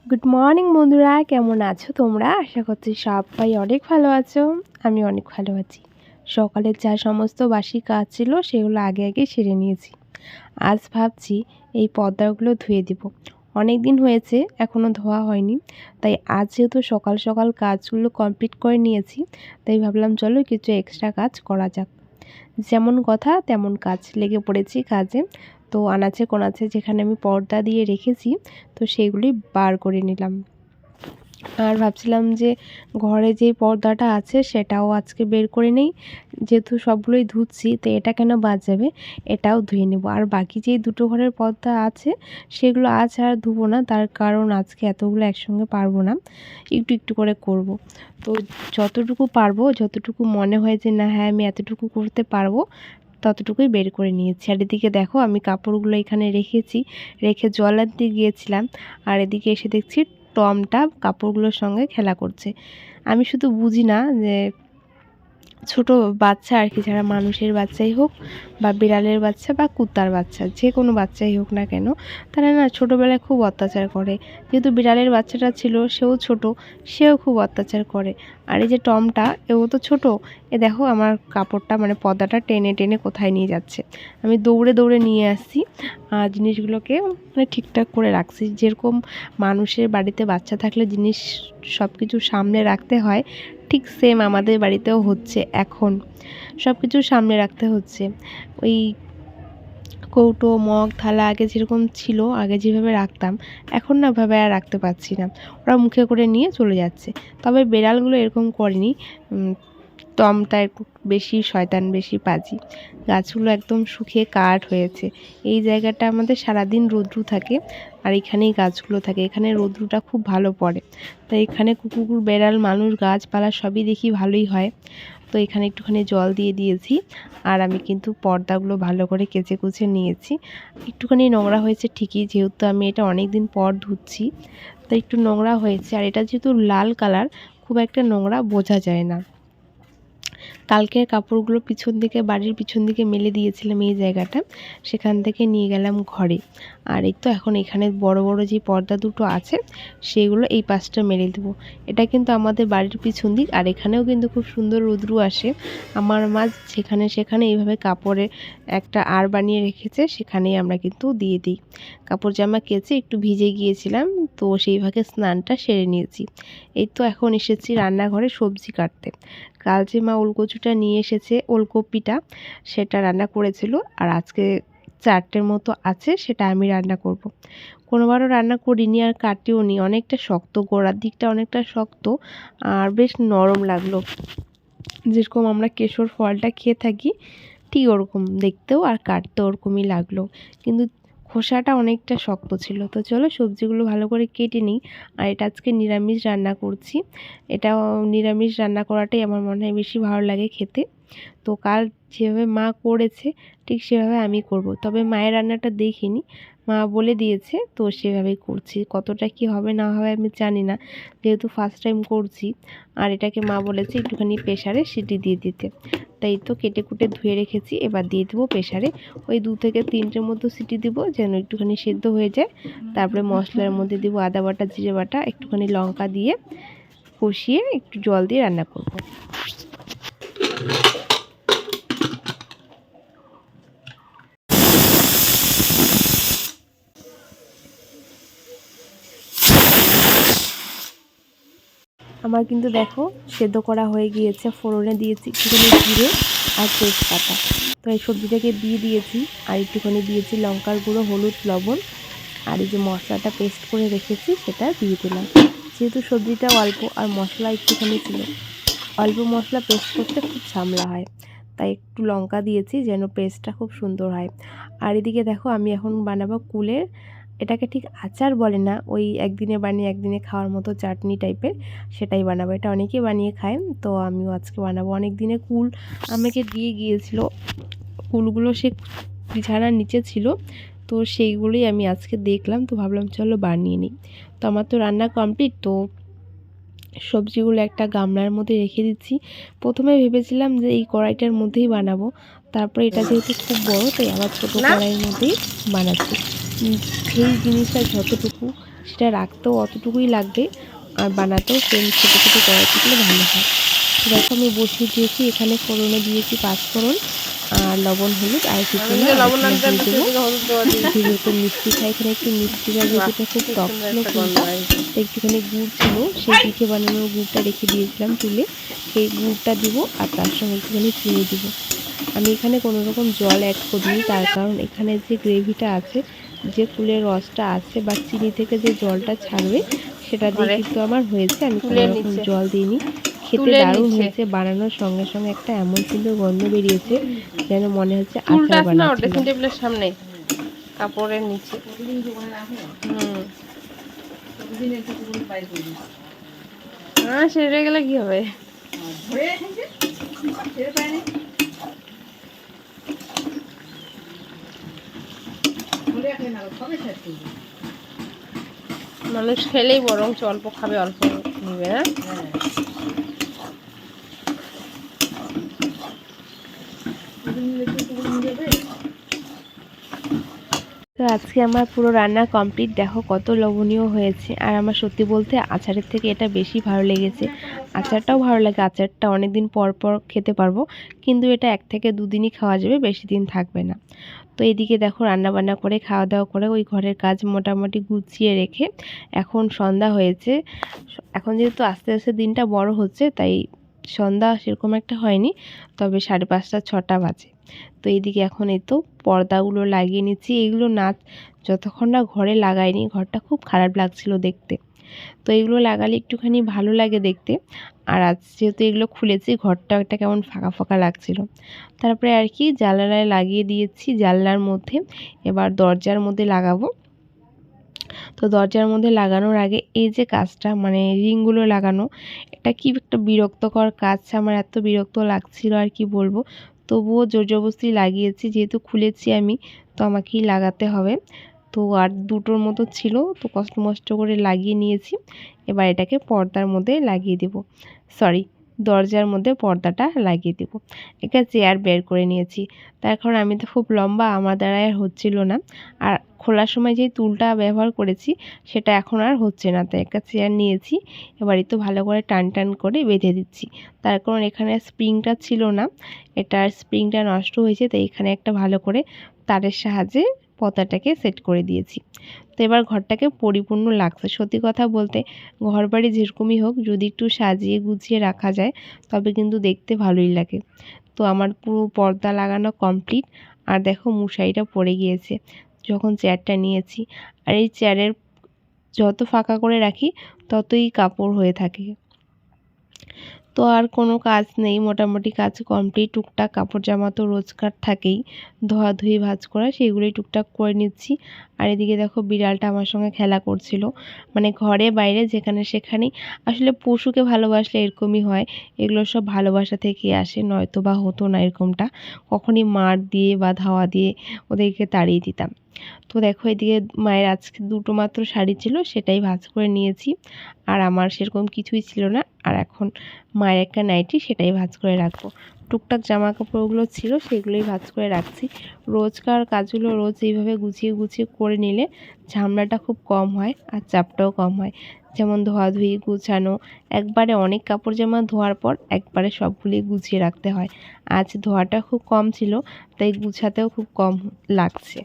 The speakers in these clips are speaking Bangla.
গুড মর্নিং বন্ধুরা, কেমন আছো তোমরা? আশা করছি সবাই অনেক ভালো আছো। আমি অনেক ভালো আছি। সকালের যা সমস্ত বাসি কাজ ছিল সেগুলো আগে আগে সেরে নিয়েছি। আজ ভাবছি এই পর্দাগুলো ধুয়ে দিব। অনেক দিন হয়েছে এখনও ধোয়া হয়নি, তাই আজ যেহেতু সকাল সকাল কাজগুলো কমপ্লিট করে নিয়েছি, তাই ভাবলাম চলো কিছু এক্সট্রা কাজ করা যাক। যেমন কথা তেমন কাজ, লেগে পড়েছি কাজে। তো আনাচে কোনাচে যেখানে আমি পর্দা দিয়ে রেখেছি, তো সেগুলি বার করে নিলাম। আর ভাবছিলাম যে ঘরে যেই পর্দাটা আছে সেটাও আজকে বের করে নেই, যেহেতু সবগুলোই ধুচ্ছি তো এটা কেন বাদ যাবে, এটাও ধুয়ে নেব। আর বাকি যেই দুটো ঘরের পর্দা আছে সেগুলো আজ আর ধুবো না, তার কারণ আজকে এতগুলো একসঙ্গে পারবো না, একটু একটু করে করব। তো যতটুকু পারবো, যতটুকু মনে হয় যে না হ্যাঁ আমি এতটুকু করতে পারবো, ততটুকুই বের করে নিয়েছি। আর এদিকে দেখো আমি কাপড়গুলো এখানে রেখেছি, রেখে জল আনতে গিয়েছিলাম। আর এদিকে এসে দেখছি টমটা কাপড়গুলোর সঙ্গে খেলা করছে। আমি শুধু বুঝি না যে ছোট বাচ্চা আর কি, যারা মানুষের বাচ্চাই হোক বা বিড়ালের বাচ্চা বা কুত্তার বাচ্চা, যে কোনো বাচ্চাই হোক না কেন, তারা না ছোটোবেলায় খুব অত্যাচার করে। যেহেতু বিড়ালের বাচ্চাটা ছিল সেও ছোট, সেও খুব অত্যাচার করে। আর এই যে টমটা, এও তো ছোট। এ দেখো আমার কাপড়টা মানে পর্দাটা টেনে টেনে কোথায় নিয়ে যাচ্ছে। আমি দৌড়ে দৌড়ে নিয়ে আসছি, জিনিসগুলোকে মানে ঠিকঠাক করে রাখছি। যেরকম মানুষের বাড়িতে বাচ্চা থাকলে জিনিস সব কিছু সামনে রাখতে হয়, ঠিক সেম আমাদের বাড়িতেও হচ্ছে। এখন সব কিছু সামনে রাখতে হচ্ছে। ওই কৌটো মগ থালা আগে যেরকম ছিল, আগে যেভাবে রাখতাম, এখন না ভাবে আর রাখতে পারছি না। ওরা মুখে করে নিয়ে চলে যাচ্ছে। তবে বেড়ালগুলো এরকম করেনি। টমটা একটু বেশি শয়তান, বেশি পাজি। গাছগুলো একদম শুকিয়ে কাঠ হয়েছে। এই জায়গাটা আমাদের সারাদিন রৌদ্র থাকে, আর এখানেই গাছগুলো থাকে। এখানে রৌদ্রটা খুব ভালো পড়ে, তাই এখানে কুকুর বেড়াল মানুষ গাছপালা সবই দেখি ভালোই হয়। তো এখানে একটুখানি জল দিয়ে দিয়েছি। আর আমি কিন্তু পর্দাগুলো ভালো করে কেচে কুচে নিয়েছি। একটুখানি নোংরা হয়েছে ঠিকই, যেহেতু আমি এটা অনেক দিন পর ধুচ্ছি, তো একটু নোংরা হয়েছে। আর এটা যেহেতু লাল কালার, খুব একটা নোংরা বোঝা যায় না। কালকের কাপড়গুলো পিছন দিকে, বাড়ির পিছন দিকে মেলে দিয়েছিলাম এই জায়গাটা, সেখান থেকে নিয়ে গেলাম ঘরে। আর এই তো এখন এখানে বড় বড় যে পর্দা দুটো আছে সেগুলো এই পাশটা মেলে দেবো। এটা কিন্তু আমাদের বাড়ির পিছন দিক, আর এখানেও কিন্তু খুব সুন্দর রৌদ্র আসে। আমার মা সেখানে সেখানে এইভাবে কাপড়ে একটা আর বানিয়ে রেখেছে, সেখানেই আমরা কিন্তু দিয়ে দিই। কাপড় জামা কেচে একটু ভিজে গিয়েছিলাম, তো সেইভাবে স্নানটা সেরে নিয়েছি। এই তো এখন এসেছি রান্নাঘরে সবজি কাটতে। কাল যে মা ওলকচুটা নিয়ে এসেছে, ওলকপিটা, সেটা রান্না করেছিল। আর আজকে 4টের মতো আছে, সেটা আমি রান্না করব। কোনোবারও রান্না করিনি আর কাটিও নি, অনেকটা শক্ত, গোড়ার দিকটা অনেকটা শক্ত আর বেশ নরম লাগলো। যেরকম আমরা কেশর ফলটা খেয়ে থাকি ঠিক ওরকম দেখতেও আর কাটতে ওরকমই লাগলো, কিন্তু খোসাটা অনেকটা শক্ত ছিল। তো চলো সবজিগুলো ভালো করে কেটে নিই। আর এটা আজকে নিরামিষ রান্না করছি। এটাও নিরামিষ রান্না করাটাই আমার মনে হয় বেশি ভালো লাগে খেতে। তো কাল যেভাবে মা করেছে ঠিক সেভাবে আমি করব। তবে মায়ের রান্নাটা দেখিনি, মা বলে দিয়েছে, তো সেভাবেই করছি। কতটা কি হবে না হবে আমি জানি না, যেহেতু ফার্স্ট টাইম করছি। আর এটাকে মা বলেছে একটুখানি প্রেসারে সিটি দিয়ে দিতে, তাই তো কেটে কুটে ধুয়ে রেখেছি। এবার দিয়ে দেবো প্রেসারে, ওই 2 থেকে 3টের মতো সিটি দিব, যেন একটুখানি সেদ্ধ হয়ে যায়। তারপরে মশলার মধ্যে দেবো আদা বাটা, জিরে বাটা, একটুখানি লঙ্কা দিয়ে কষিয়ে একটু জল দিয়ে রান্না করব। আমার কিন্তু দেখো সেদ্ধ করা হয়ে গিয়েছে। ফোড়নে দিয়েছি একটুখানি জিরে আর তেজপাতা। তো এই সবজিটাকে দিয়ে দিয়েছি, আর একটুখানি দিয়েছি লঙ্কার গুঁড়ো, হলুদ, লবণ। আর এই যে মশলাটা পেস্ট করে রেখেছি সেটা দিয়ে দিলাম। যেহেতু সবজিটা অল্প আর মশলা একটুখানি ছিল, অল্প মশলা পেস্ট করতে খুব ঝামেলা হয়, তাই একটু লঙ্কা দিয়েছি যেন পেস্টটা খুব সুন্দর হয়। আর এদিকে দেখো আমি এখন বানাবো কুলের, এটাকে ঠিক আচার বলে না, ওই একদিনে বানিয়ে একদিনে খাওয়ার মতো চাটনি টাইপের, সেটাই বানাবো। এটা অনেকেই বানিয়ে খায়, তো আমিও আজকে বানাবো। অনেক দিনে কুল আমাকে দিয়ে গিয়েছিল, কুলগুলো সে বিছানার নিচে ছিল, তো সেইগুলোই আমি আজকে দেখলাম, তো ভাবলাম চলো বানিয়ে নিই। তো আমার তো রান্না কমপ্লিট। তো সবজিগুলো একটা গামলার মধ্যে রেখে দিচ্ছি। প্রথমে ভেবেছিলাম যে এই কড়াইটার মধ্যেই বানাবো, তারপরে এটা যেহেতু খুব বড়, তাই আবার ছোটো কড়াইয়ের মধ্যেই বানাচ্ছি। সেই জিনিসটা যতটুকু সেটা রাখতেও অতটুকুই লাগবে, আর বানাতেও সেম ছোটো ছোটো কড়াই থাকলে ভালো হয়। দেখো আমি বসিয়ে দিয়েছি, এখানে ফোড়নে দিয়েছি 5 ফোড়ন আর লবণ হলুদ আর কিছু না, আর এখানে দিয়ে দেবো যেহেতু মিষ্টি খাই, এখানে একটু মিষ্টিটা যেহেতু এটা খুব টক ছিল ফুলটা, তো একটুখানি গুড় ছিল, সেই পিঠে বানানোর গুড়টা রেখে দিয়েছিলাম তুলে, সেই গুড়টা দিব আর তার সঙ্গে একটুখানি চিনি দিব। আমি এখানে কোনো রকম জল অ্যাড করিনি, তার কারণ এখানে যে গ্রেভিটা আছে, যে ফুলের রসটা আছে বা চিনি থেকে যে জলটা ছাড়বে সেটা দিয়ে কিন্তু আমার হয়েছে, আমি কোনো রকম জল দিইনি। খেতে দারুণ হয়েছে, বানানোর সঙ্গে সঙ্গে একটা এমন সুন্দর গন্ধ বেরিয়েছে যেন মনে হচ্ছে আচার বানাচ্ছি। ড্রেসিং টেবিলের সামনে কাপড়ের নিচে। হ্যাঁ সেরে গেলে কি হবে? মানুষ খেলেই বরং অল্প খাবে, অল্প নিবে না। তো আজকে আমার পুরো রান্না কমপ্লিট, দেখো কত লোভনীয় হয়েছে। আর আমার সত্যি বলতে আচারের থেকে এটা বেশি ভালো লেগেছে। আচারটাও ভালো লাগে, আচারটা অনেক দিন পর পর খেতে পারবো, কিন্তু এটা 1 থেকে 2 দিনই খাওয়া যাবে, বেশি দিন থাকবে না। তো এদিকে দেখো রান্নাবান্না করে খাওয়া দাওয়া করে ওই ঘরের কাজ মোটামুটি গুছিয়ে রেখে এখন সন্ধ্যা হয়েছে। এখন যেহেতু আস্তে আস্তে দিনটা বড় হচ্ছে, তাই সন্ধ্যা সেরকম একটা হয়নি, তবে 5:30 6টা বাজে। তো এইদিকে এখন এই তো পর্দাগুলো লাগিয়ে নিচ্ছি। এইগুলো না যতক্ষণ না ঘরে লাগাইনি, ঘরটা খুব খারাপ লাগছিল দেখতে। তো এগুলো লাগালে একটুখানি ভালো লাগে দেখতে। আর আজ যেহেতু এগুলো খুলেছি, ঘরটা একটা কেমন ফাঁকা ফাঁকা লাগছিল। তারপরে আর কি জানালায় লাগিয়ে দিয়েছি, জানলার মধ্যে। এবার দরজার মধ্যে লাগাবো। তো দরজার মধ্যে লাগানোর আগে এই যে কাজটা, মানে রিংগুলো লাগানো, এটা কি একটা বিরক্তকর কাজ, আমার এত বিরক্ত লাগছিল আর কি বলবো। তবুও জোর জবরদস্তি লাগিয়েছি, যেহেতু খুলেছি আমি, তো আমাকেই লাগাতে হবে। তো আর দুটোর মতো ছিল, তো কষ্ট মষ্ট করে লাগিয়ে নিয়েছি। এবার এটাকে পর্দার মধ্যে লাগিয়ে দেব, সরি দরজার মধ্যে পর্দাটা লাগিয়ে দেব। একটা চেয়ার বের করে নিয়েছি, তার কারণ আমি তো খুব লম্বা, আমার দ্বারা আর হচ্ছিল না। আর খোলার সময় যে টুলটা ব্যবহার করেছি সেটা এখন আর হচ্ছে না, তাই একটা চেয়ার নিয়েছি। এবারে তো ভালো করে টান টান করে বেঁধে দিচ্ছি, তার কারণ এখানে স্প্রিংটা ছিল না, এটার স্প্রিংটা নষ্ট হয়েছে, তাই এখানে একটা ভালো করে তারের সাহায্যে পর্দাটাকে সেট করে দিয়েছি। তো এবার ঘরটাকে পরিপূর্ণ লাগছে। সত্যি কথা বলতে ঘরবাড়ি যেরকমই হোক, যদি একটু সাজিয়ে গুছিয়ে রাখা যায় তবে কিন্তু দেখতে ভালোই লাগে। তো আমার পুরো পর্দা লাগানো কমপ্লিট। আর দেখো মশারিটা পড়ে গিয়েছে যখন চেয়ারটা নিয়েছি। আর এই চেয়ারের যত ফাঁকা করে রাখি ততই কাপড় হয়ে থাকে। তো আর কোনো কাজ নেই, মোটামুটি কাজ কমপ্লিট। টুকটাক কাপড় জামা তো রোজকার থাকেই, ধোয়াধুয়ি ভাঁজ করা, সেগুলোই টুকটাক করে নিচ্ছি। আর এদিকে দেখো বিড়ালটা আমার সঙ্গে খেলা করছিল, মানে ঘরে বাইরে যেখানে সেখানেই। আসলে পশুকে ভালোবাসলে এরকমই হয়, এগুলো সব ভালোবাসা থেকে আসে, নয়তো বা হতো না এরকমটা। কখনই মার দিয়ে বা ধাওয়া দিয়ে ওদেরকে তাড়িয়ে দিতাম। তো দেখো এদিকে মায়ের আজকে দুটো মাত্র শাড়ি ছিল, সেটাই ভাঁজ করে নিয়েছি। আর আমার সেরকম কিছুই ছিল না। আর এখন মায়ের একটা নাইটি, সেটাই ভাঁজ করে রাখবো। টুকটাক জামা কাপড়গুলো ছিল সেগুলোই ভাঁজ করে রাখছি। রোজকার কাজগুলো রোজ এইভাবে গুছিয়ে গুছিয়ে করে নিলে ঝামেলাটা খুব কম হয় আর চাপটাও কম হয়। যেমন ধোয়াধুয়ি, গুছানো, একবারে অনেক কাপড় জামা ধোয়ার পর একবারে সবগুলি গুছিয়ে রাখতে হয়। আজ ধোয়াটা খুব কম ছিল, তাই গুছাতেও খুব কম লাগছে।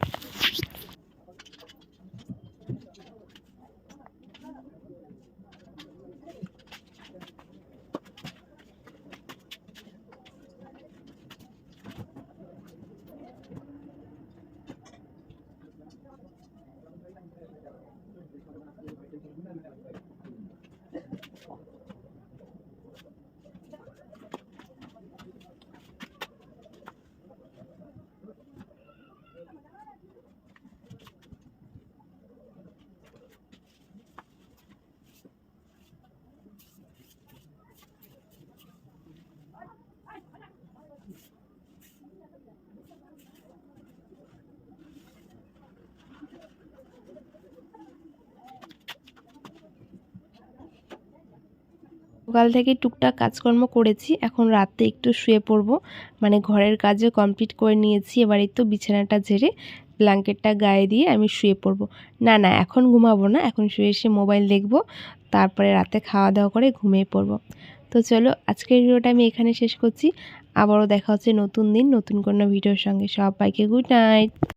সকাল থেকে টুকটাক কাজকর্ম করেছি, এখন রাতে একটু শুয়ে পড়বো। মানে ঘরের কাজও কমপ্লিট করে নিয়েছি, এবার এই তো বিছানাটা ঝেড়ে ব্ল্যাঙ্কেটটা গায়ে দিয়ে আমি শুয়ে পড়বো। না না, এখন ঘুমাবো না, এখন শুয়ে এসে মোবাইল দেখবো, তারপরে রাতে খাওয়া দাওয়া করে ঘুমিয়ে পড়বো। তো চলো আজকের ভিডিওটা আমি এখানে শেষ করছি। আবারও দেখা হচ্ছে নতুন দিন নতুন কোনো ভিডিওর সঙ্গে। সবাইকে গুড নাইট।